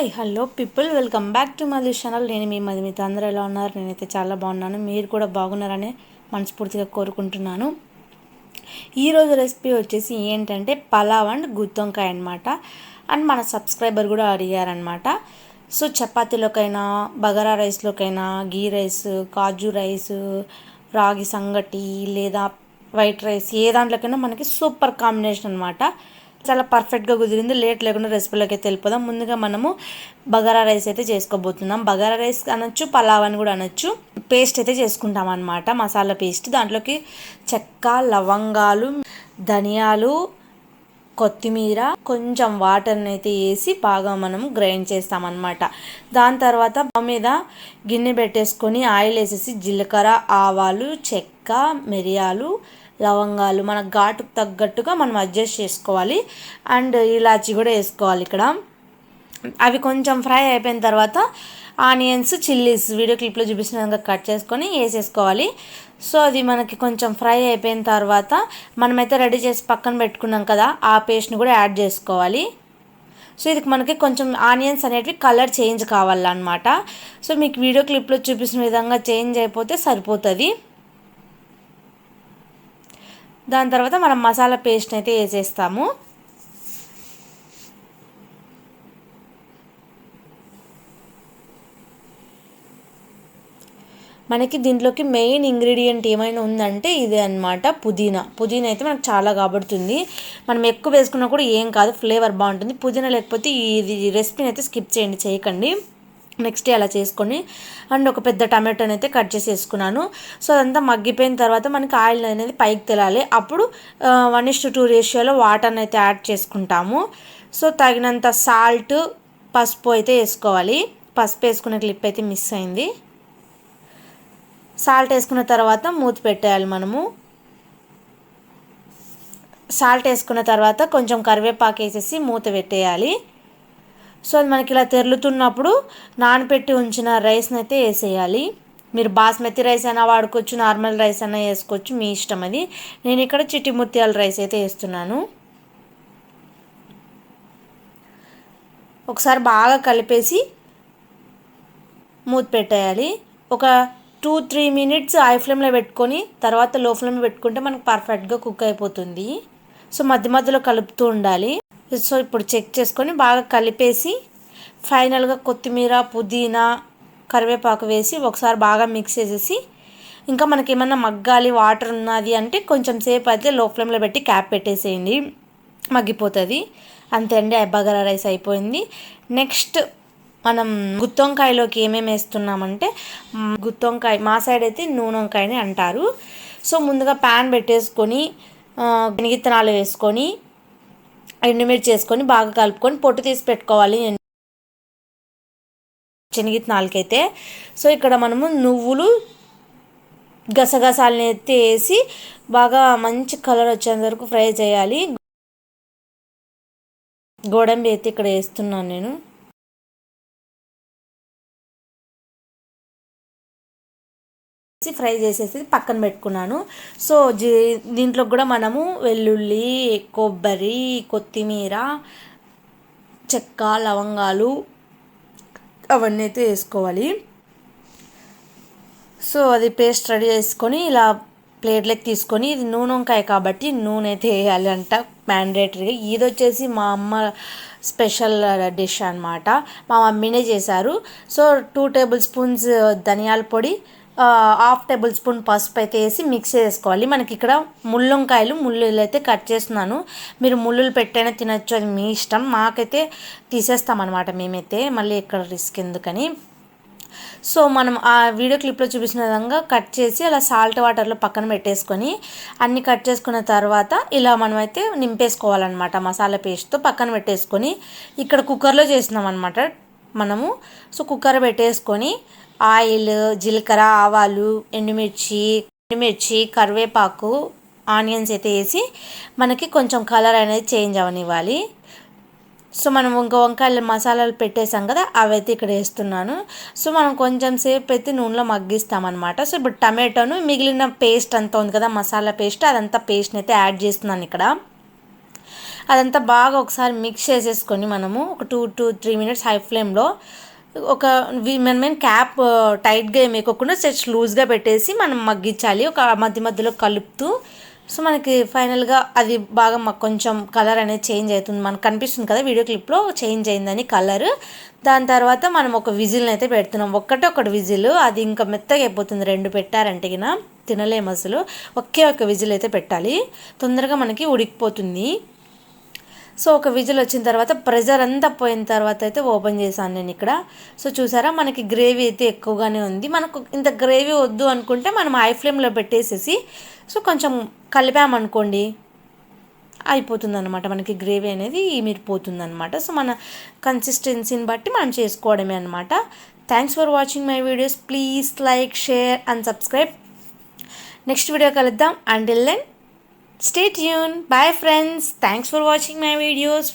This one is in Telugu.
Hi hello people, welcome back to Madhu channel. నేను మీ మధుమిత. అందరూ ఎలా ఉన్నారు? నేనైతే చాలా బాగున్నాను. మీరు కూడా బాగున్నారని మనస్ఫూర్తిగా కోరుకుంటున్నాను. ఈరోజు రెసిపీ వచ్చేసి ఏంటంటే పలావ్ అండ్ గుత్తొంకాయ అనమాట. అండ్ మన సబ్స్క్రైబర్ కూడా అడిగారనమాట. సో చపాతీలోకైనా, బగారా రైస్లోకైనా, గీ రైస్, కాజు రైస్, రాగి సంగటి లేదా వైట్ రైస్, ఏ దాంట్లోకైనా మనకి సూపర్ కాంబినేషన్ అనమాట. చాలా పర్ఫెక్ట్గా కుదిరింది. లేట్ లేకుండా రెసిపీలోకి అయితే వెళ్ళిపోదాం. ముందుగా మనము బగారా రైస్ అయితే చేసుకోబోతున్నాం. బగారా రైస్ అనొచ్చు, పలావ్ అని కూడా అనొచ్చు. పేస్ట్ అయితే చేసుకుంటాం అనమాట, మసాలా పేస్ట్. దాంట్లోకి చెక్క, లవంగాలు, ధనియాలు, కొత్తిమీర, కొంచెం వాటర్ని అయితే వేసి బాగా మనం గ్రైండ్ చేస్తామన్నమాట. దాని తర్వాత మీద గిన్నె పెట్టేసుకొని ఆయిల్ వేసేసి జీలకర్ర, ఆవాలు, చెక్క, మిరియాలు, లవంగాలు మన ఘాటుకు తగ్గట్టుగా మనం అడ్జస్ట్ చేసుకోవాలి. అండ్ ఇలాచి కూడా వేసుకోవాలి ఇక్కడ. అవి కొంచెం ఫ్రై అయిపోయిన తర్వాత ఆనియన్స్, చిల్లీస్ వీడియో క్లిప్లో చూపిస్తున్న విధంగా కట్ చేసుకొని వేసేసుకోవాలి. సో అది మనకి కొంచెం ఫ్రై అయిపోయిన తర్వాత మనమైతే రెడీ చేసి పక్కన పెట్టుకున్నాం కదా, ఆ పేస్ట్ని కూడా యాడ్ చేసుకోవాలి. సో ఇది మనకి కొంచెం ఆనియన్స్ అనేటివి కలర్ చేంజ్ కావాలన్నమాట. సో మీకు వీడియో క్లిప్లో చూపిస్తున్న విధంగా చేంజ్ అయిపోతే సరిపోతుంది. దాని తర్వాత మనం మసాలా పేస్ట్ అయితే వేసేస్తాము. మనకి దీంట్లోకి మెయిన్ ఇంగ్రీడియంట్ ఏమైనా ఉందంటే ఇదే అనమాట, పుదీనా. పుదీనా అయితే మనకు చాలా కాబడుతుంది. మనం ఎక్కువ వేసుకున్నా కూడా ఏం కాదు, ఫ్లేవర్ బాగుంటుంది. పుదీనా లేకపోతే ఇది రెసిపీని అయితే స్కిప్ చేయండి, చేయకండి. నెక్స్ట్ అలా చేసుకొని అండ్ ఒక పెద్ద టమాటోని అయితే కట్ చేసి వేసుకున్నాను. సో అదంతా మగ్గిపోయిన తర్వాత మనకి ఆయిల్ అనేది పైకి తెలాలి. అప్పుడు 1:2 రేషియోలో వాటర్ని అయితే యాడ్ చేసుకుంటాము. సో తగినంత సాల్ట్, పసుపు అయితే వేసుకోవాలి. పసుపు వేసుకునే క్లిప్ అయితే మిస్ అయింది. సాల్ట్ వేసుకున్న తర్వాత మూత పెట్టేయాలి మనము. సాల్ట్ వేసుకున్న తర్వాత కొంచెం కరివేపాకు వేసేసి మూత పెట్టేయాలి. సో అది మనకి ఇలా తెరులుతున్నప్పుడు నానబెట్టి ఉంచిన రైస్ని అయితే వేసేయాలి. మీరు బాస్మతి రైస్ అయినా వాడుకోవచ్చు, నార్మల్ రైస్ అయినా వేసుకోవచ్చు, మీ ఇష్టం అది. నేను ఇక్కడ చిట్టి ముత్యాల రైస్ అయితే వేస్తున్నాను. ఒకసారి బాగా కలిపేసి మూత పెట్టేయాలి. ఒక 2-3 మినిట్స్ హై ఫ్లేమ్లో పెట్టుకొని తర్వాత లో ఫ్లేమ్లో పెట్టుకుంటే మనకు పర్ఫెక్ట్గా కుక్ అయిపోతుంది. సో మధ్య మధ్యలో కలుపుతూ ఉండాలి. సో ఇప్పుడు చెక్ చేసుకొని బాగా కలిపేసి ఫైనల్గా కొత్తిమీర, పుదీనా, కరివేపాకు వేసి ఒకసారి బాగా మిక్స్ చేసేసి, ఇంకా మనకి ఏమన్నా మగ్గాలి, వాటర్ ఉన్నది అంటే కొంచెం సేపు అయితే లో ఫ్లేమ్లో పెట్టి క్యాప్ పెట్టేసేయండి, మగ్గిపోతుంది. అంతే అండి, బగారా రైస్ అయిపోయింది. నెక్స్ట్ మనం గుత్తొంకాయలోకి ఏమేమి వేస్తున్నామంటే, గుత్తొంకాయ మా సైడ్ అయితే నూనె వంకాయని అంటారు. సో ముందుగా ప్యాన్ పెట్టేసుకొని శనగిత్తనాలు వేసుకొని ఎండుమిర్చి వేసుకొని బాగా కలుపుకొని పొట్టు తీసి పెట్టుకోవాలి శనగిత్తనాలకైతే. సో ఇక్కడ మనము నువ్వులు, గసగసాలని ఎత్తి వేసి బాగా మంచి కలర్ వచ్చేంత వరకు ఫ్రై చేయాలి. గోడంబి అయితే ఇక్కడ వేస్తున్నాను నేను. ఫ్రై చేసేసి పక్కన పెట్టుకున్నాను. సో దీంట్లో కూడా మనము వెల్లుల్లి, కొబ్బరి, కొత్తిమీర, చెక్క, లవంగాలు అవన్నీ అయితే వేసుకోవాలి. సో అది పేస్ట్ రెడీ చేసుకొని ఇలా ప్లేట్లోకి తీసుకొని, ఇది నూనె వంకాయ కాబట్టి నూనె అయితే వేయాలి అంట మ్యాండేటరీగా. ఇది వచ్చేసి మా అమ్మ స్పెషల్ డిష్ అనమాట, మా మమ్మీనే చేశారు. సో 2 టేబుల్ స్పూన్స్ ధనియాల పొడి, 1/2 టేబుల్ స్పూన్ పసుపు అయితే వేసి మిక్స్ చేసుకోవాలి. మనకి ఇక్కడ ముళ్ళులు అయితే కట్ చేస్తున్నాను. మీరు ముళ్ళులు పెట్టైనా తినచ్చు, అది మీ ఇష్టం. మాకైతే తీసేస్తామన్నమాట మేమైతే, మళ్ళీ ఇక్కడ రిస్క్ ఎందుకని. సో మనం ఆ వీడియో క్లిప్లో చూపించిన విధంగా కట్ చేసి అలా సాల్ట్ వాటర్లో పక్కన పెట్టేసుకొని, అన్నీ కట్ చేసుకున్న తర్వాత ఇలా మనమైతే నింపేసుకోవాలన్నమాట మసాలా పేస్ట్తో. పక్కన పెట్టేసుకొని ఇక్కడ కుక్కర్లో చేస్తున్నాం అనమాట మనము. సో కుక్కర్ పెట్టేసుకొని ఆయిల్, జీలకర్ర, ఆవాలు, ఎండుమిర్చి, కరివేపాకు, ఆనియన్స్ అయితే వేసి మనకి కొంచెం కలర్ అనేది చేంజ్ అవనివ్వాలి. సో మనం వంకాయలు మసాలాలు పెట్టేసాం కదా, అవి అయితే ఇక్కడ వేస్తున్నాను. సో మనం కొంచెం సేపు అయితే నూనెలో మగ్గిస్తామన్నమాట. సో ఇప్పుడు టమాటోను మిగిలిన పేస్ట్ అంతా ఉంది కదా, మసాలా పేస్ట్, అదంతా పేస్ట్ని అయితే యాడ్ చేస్తున్నాను ఇక్కడ. అదంతా బాగా ఒకసారి మిక్స్ చేసేసుకొని మనము ఒక 2 to 3 minutes హై ఫ్లేమ్లో ఒక మనం క్యాప్ టైట్గా ఏమి వేయకుండా జస్ట్ లూజ్గా పెట్టేసి మనం మగ్గించాలి, ఒక మధ్య మధ్యలో కలుపుతూ. సో మనకి ఫైనల్గా అది బాగా కొంచెం కలర్ అనేది చేంజ్ అవుతుంది, మనకు కనిపిస్తుంది కదా వీడియో క్లిప్లో చేంజ్ అయిందని కలర్. దాని తర్వాత మనం ఒక విజిల్ని అయితే పెడుతున్నాం, ఒకటి విజిల్, అది ఇంకా మెత్తగా అయిపోతుంది. 2 పెట్టారంటే గిన తినలేము అసలు. ఒక విజిల్ అయితే పెట్టాలి, తొందరగా మనకి ఉడికిపోతుంది. సో ఒక విజిల్ వచ్చిన తర్వాత ప్రెజర్ అంతా పోయిన తర్వాత అయితే ఓపెన్ చేశాను నేను ఇక్కడ. సో చూసారా మనకి గ్రేవీ అయితే ఎక్కువగానే ఉంది. మనకు ఇంత గ్రేవీ వద్దు అనుకుంటే మనం హై ఫ్లేమ్లో పెట్టేసేసి సో కొంచెం కలిపామనుకోండి అయిపోతుంది అనమాట, మనకి గ్రేవీ అనేది మిరిపోతుంది అనమాట. సో మన కన్సిస్టెన్సీని బట్టి మనం చేసుకోవడమే అనమాట. Thanks for watching my videos. Please like, share and subscribe. Next video కలుద్దాం. Until then stay tuned. Bye friends. Thanks for watching my videos.